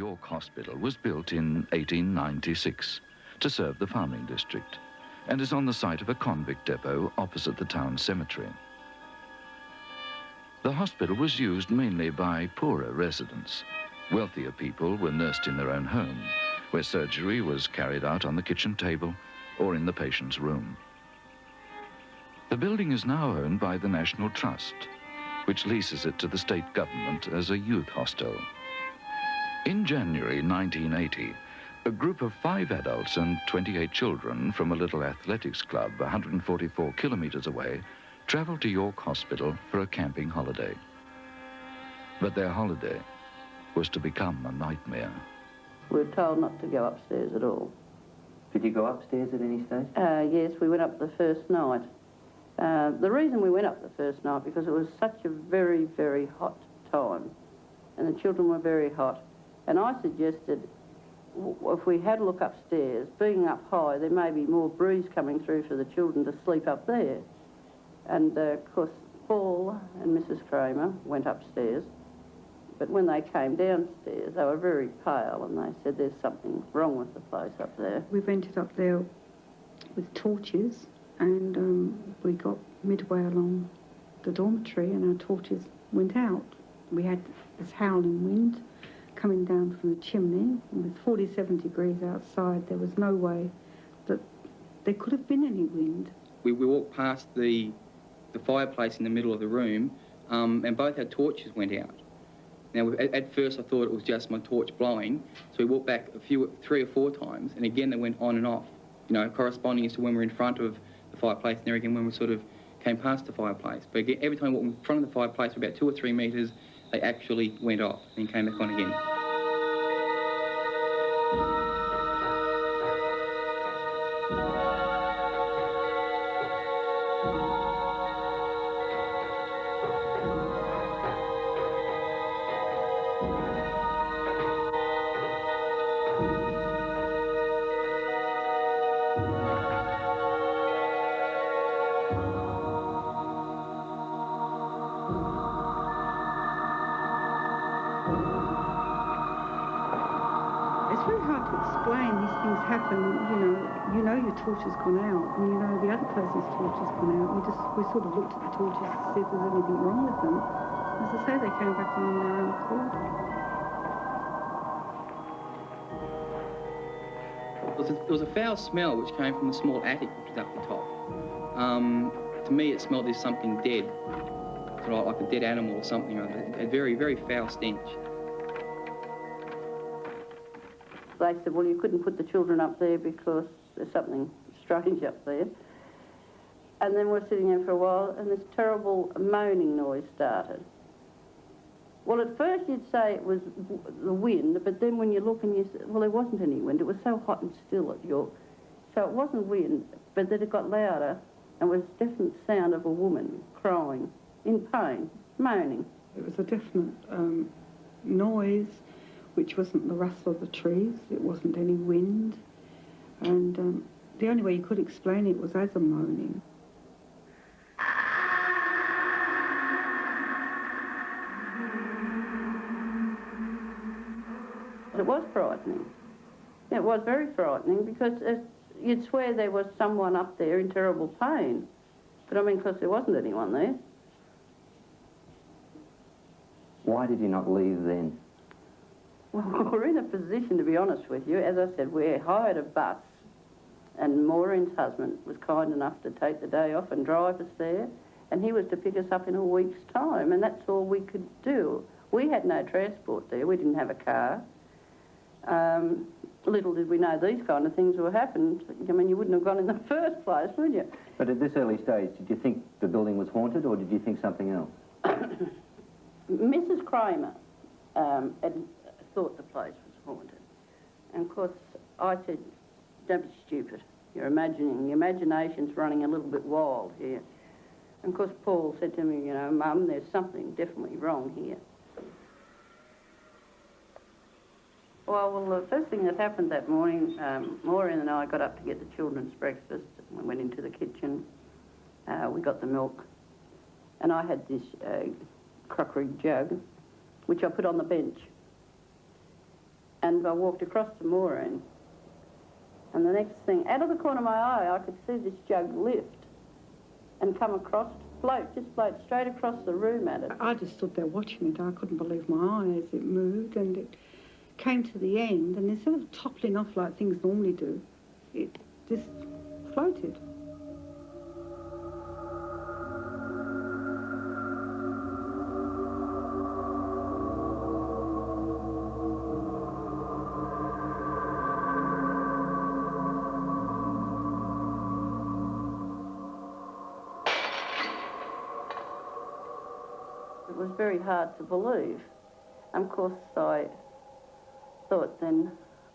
York Hospital was built in 1896 to serve the farming district and is on the site of a convict depot opposite the town cemetery. The hospital was used mainly by poorer residents. Wealthier people were nursed in their own home, where surgery was carried out on the kitchen table or in the patient's room. The building is now owned by the National Trust, which leases it to the state government as a youth hostel. In January 1980, a group of 5 adults and 28 children from a little athletics club 144 kilometres away travelled to York Hospital for a camping holiday. But their holiday was to become a nightmare. We were told not to go upstairs at all. Did you go upstairs at any stage? Yes, we went up the first night. The reason we went up the first night, because it was such a very, very hot time, and the children were very hot. And I suggested, if we had a look upstairs, being up high, there may be more breeze coming through for the children to sleep up there. And, of course, Paul and Mrs. Kramer went upstairs, but when they came downstairs, they were very pale, and they said there's something wrong with the place up there. We went up there with torches, and we got midway along the dormitory, and our torches went out. We had this howling wind coming down from the chimney, and with 47 degrees outside, there was no way that there could have been any wind. We walked past the fireplace in the middle of the room, and both our torches went out. Now, at first I thought it was just my torch blowing, so we walked back 3 or 4 times, and again they went on and off, you know, corresponding as to when we were in front of the fireplace, and there again when we sort of came past the fireplace. But again, every time we walked in front of the fireplace for about 2 or 3 metres, they actually went off and came back on again. It's very hard to explain. These things happen, you know your torch has gone out, and you know the other person's torch has gone out. We sort of looked at the torches to see if there's anything wrong with them. As I say, they came back on their own accord. There was a foul smell which came from the small attic which was up the top. To me it smelled as something dead, sort of like a dead animal or something, a very, very foul stench. They said, well, you couldn't put the children up there because there's something strange up there. And then we're sitting there for a while, and this terrible moaning noise started. Well, at first you'd say it was the wind, but then when you look and you say, well, there wasn't any wind. It was so hot and still at York. So it wasn't wind, but then it got louder, and was a definite sound of a woman crying, in pain, moaning. It was a definite noise, which wasn't the rustle of the trees, it wasn't any wind, and the only way you could explain it was as a moaning. It was frightening. It was very frightening because you'd swear there was someone up there in terrible pain. But I mean, because there wasn't anyone there. Why did you not leave then? Well, we're in a position, to be honest with you. As I said, we hired a bus, and Maureen's husband was kind enough to take the day off and drive us there, and he was to pick us up in a week's time, and that's all we could do. We had no transport there. We didn't have a car. Little did we know these kind of things would happen. I mean, you wouldn't have gone in the first place, would you? But at this early stage, did you think the building was haunted, or did you think something else? Mrs. Kramer had thought the place was haunted. And of course, I said, don't be stupid. You're imagining. The imagination's running a little bit wild here. And of course, Paul said to me, you know, Mum, there's something definitely wrong here. Well, the first thing that happened that morning, Maureen and I got up to get the children's breakfast. We went into the kitchen. We got the milk. And I had this crockery jug, which I put on the bench. And I walked across to Maureen. And the next thing, out of the corner of my eye, I could see this jug lift and come across, just float straight across the room at it. I just stood there watching it. I couldn't believe my eyes. It moved and it came to the end, and instead of toppling off like things normally do, it just floated. It was very hard to believe. And of course, I thought then,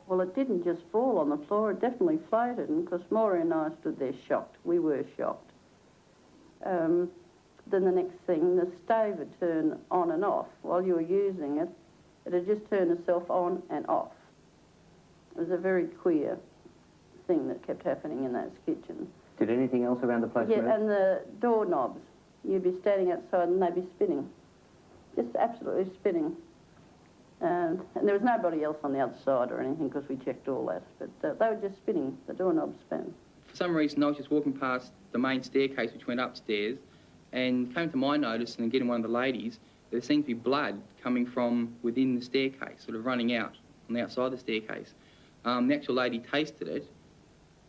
well, it didn't just fall on the floor, it definitely floated. And of course, Maureen and I stood there shocked. We were shocked. Then the next thing, the stove would turn on and off. While you were using it, it had just turned itself on and off. It was a very queer thing that kept happening in that kitchen. Did anything else around the place move? Yeah, and the doorknobs. You'd be standing outside and they'd be spinning. Just absolutely spinning. And there was nobody else on the other side or anything because we checked all that. But they were just spinning, the doorknobs spin. For some reason, I was just walking past the main staircase which went upstairs and came to my notice and getting one of the ladies, there seemed to be blood coming from within the staircase, sort of running out on the outside of the staircase. The actual lady tasted it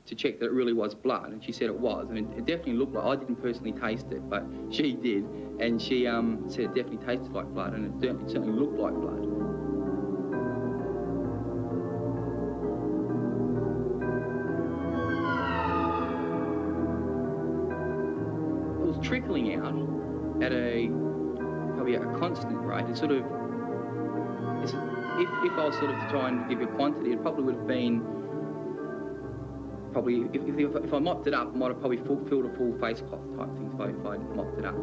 to check that it really was blood, and she said it was, and it definitely looked like, I didn't personally taste it, but she did, and she said it definitely tasted like blood, and it certainly looked like blood. It was trickling out at probably a constant rate. It sort of, if I was sort of trying to give you a quantity, it probably would have been, probably, if I mopped it up, I might have probably filled a full face cloth type thing if I mopped it up.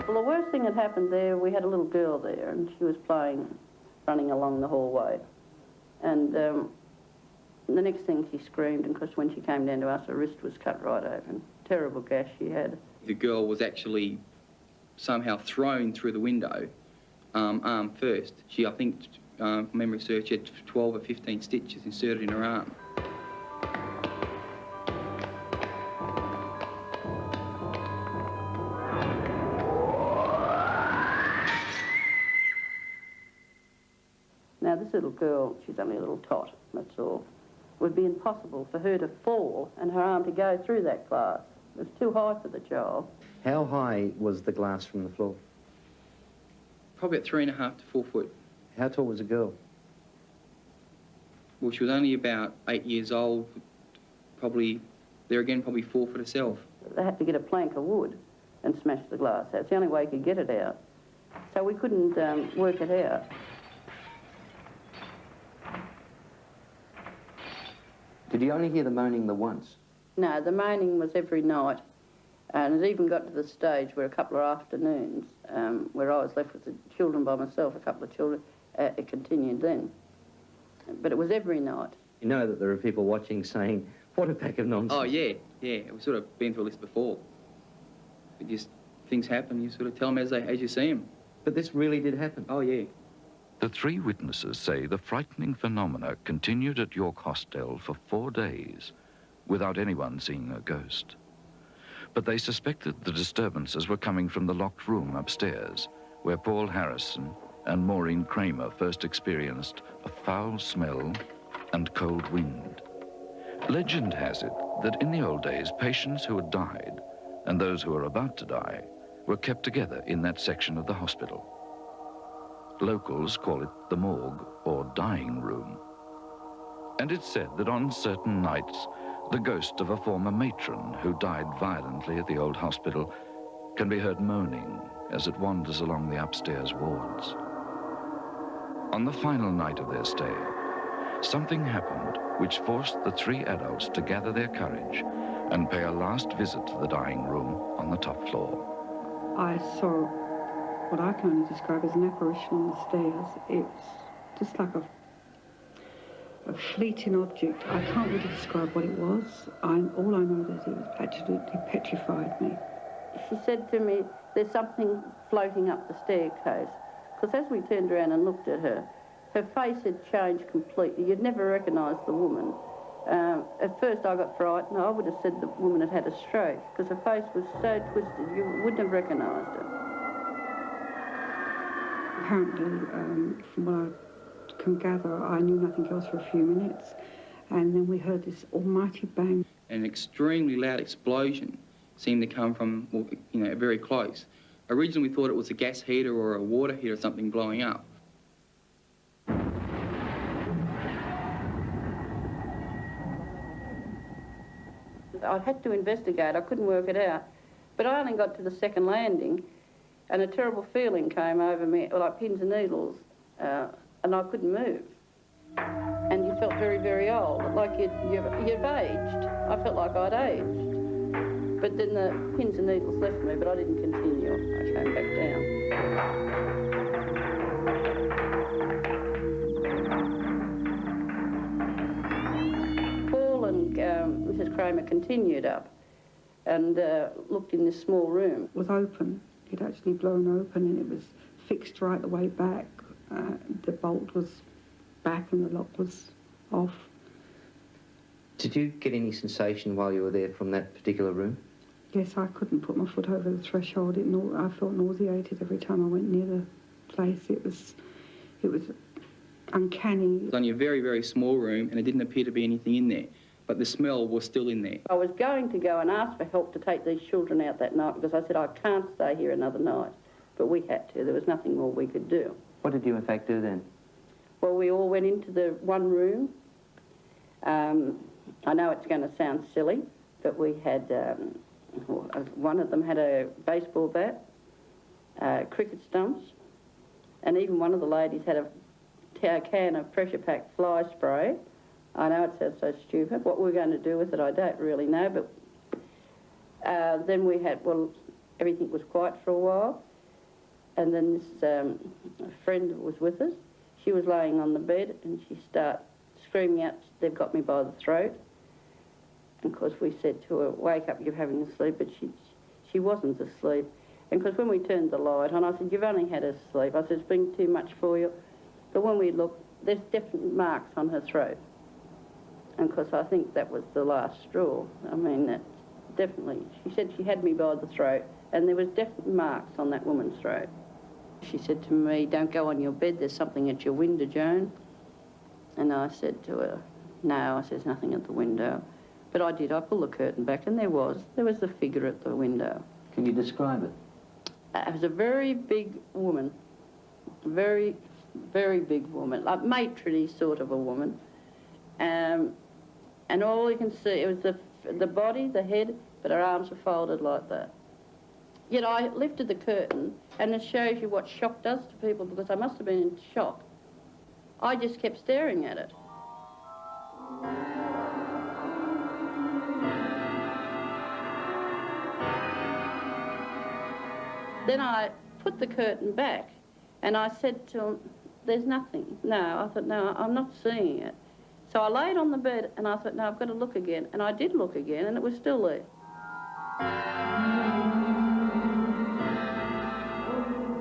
Well, the worst thing that happened there, we had a little girl there and she was playing, running along the hallway. And the next thing she screamed, and of course when she came down to us, her wrist was cut right open. Terrible gash she had. The girl was actually somehow thrown through the window, arm first. She, I think, from memory search, had 12 or 15 stitches inserted in her arm. Now this little girl, she's only a little tot, that's all. It would be impossible for her to fall and her arm to go through that glass. It was too high for the child. How high was the glass from the floor? Probably at 3.5 to 4 foot. How tall was the girl? Well, she was only about 8 years old, probably, there again, probably 4 foot herself. They had to get a plank of wood and smash the glass out. It's the only way you could get it out. So we couldn't work it out. Did you only hear the moaning the once? No, the moaning was every night. And it even got to the stage where a couple of afternoons, where I was left with the children by myself, a couple of children, it continued then. But it was every night. You know that there are people watching saying, what a pack of nonsense. Oh, yeah. We've sort of been through this before. It just, things happen, you sort of tell them as you see them. But this really did happen? Oh, yeah. The 3 witnesses say the frightening phenomena continued at York Hostel for 4 days without anyone seeing a ghost. But they suspected the disturbances were coming from the locked room upstairs, where Paul Harrison and Maureen Kramer first experienced a foul smell and cold wind. Legend has it that in the old days, patients who had died and those who were about to die were kept together in that section of the hospital. Locals call it the morgue or dying room. And it's said that on certain nights, the ghost of a former matron who died violently at the old hospital can be heard moaning as it wanders along the upstairs wards. On the final night of their stay, something happened which forced the 3 adults to gather their courage and pay a last visit to the dying room on the top floor. I saw what I can only describe as an apparition on the stairs. It's just like a fleeting object. I can't really describe what it was. All I know is it was absolutely petrified me. She said to me, there's something floating up the staircase. Because as we turned around and looked at her, her face had changed completely. You'd never recognise the woman. At first I got frightened. I would have said the woman had had a stroke because her face was so twisted you wouldn't have recognised her. Apparently, from what I can gather, I knew nothing else for a few minutes, and then we heard this almighty bang. An extremely loud explosion seemed to come from, well, you know, very close. Originally we thought it was a gas heater or a water heater or something blowing up. I had to investigate. I couldn't work it out. But I only got to the second landing and a terrible feeling came over me, like pins and needles, and I couldn't move. And you felt very, very old, like you'd aged. I felt like I'd aged. But then the pins and needles left me, but I didn't continue. I came back down. Mrs. Kramer continued up and looked in this small room. It was open. It actually blown open and it was fixed right the way back. The bolt was back and the lock was off. Did you get any sensation while you were there from that particular room? Yes, I couldn't put my foot over the threshold. I felt nauseated every time I went near the place. It was uncanny. It was only a very, very small room and there didn't appear to be anything in there. But the smell was still in there. I was going to go and ask for help to take these children out that night because I said I can't stay here another night. But we had to. There was nothing more we could do. What did you in fact do then? Well, we all went into the one room. I know it's going to sound silly, but we had, one of them had a baseball bat, cricket stumps, and even one of the ladies had a can of pressure-packed fly spray. I know it sounds so stupid. What we're going to do with it, I don't really know, but then we had, well, everything was quiet for a while, and then this friend was with us. She was laying on the bed, and she started screaming out, they've got me by the throat. And of course we said to her, wake up, you're having a sleep, but she wasn't asleep. And because when we turned the light on, I said, you've only had a sleep. I said, it's been too much for you. But when we looked, there's definite marks on her throat. And of course, I think that was the last straw. I mean, that definitely. She said she had me by the throat, and there was definite marks on that woman's throat. She said to me, don't go on your bed, there's something at your window, Joan. And I said to her, no, I said, there's nothing at the window. But I did, I pulled the curtain back, and there was the figure at the window. Can you describe it? It was a very big woman, very, very big woman, like matronly sort of a woman. And all you can see, it was the body, the head, but her arms were folded like that. Yet I lifted the curtain, and it shows you what shock does to people, because I must have been in shock. I just kept staring at it. Then I put the curtain back, and I said to him, there's nothing. No, I thought, no, I'm not seeing it. So I laid on the bed and I thought, no, I've got to look again. And I did look again and it was still there.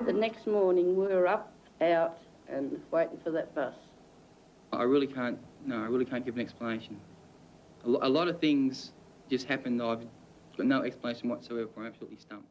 The next morning we were up, out and waiting for that bus. I really can't give an explanation. A lot of things just happened that I've got no explanation whatsoever for. I'm absolutely stumped.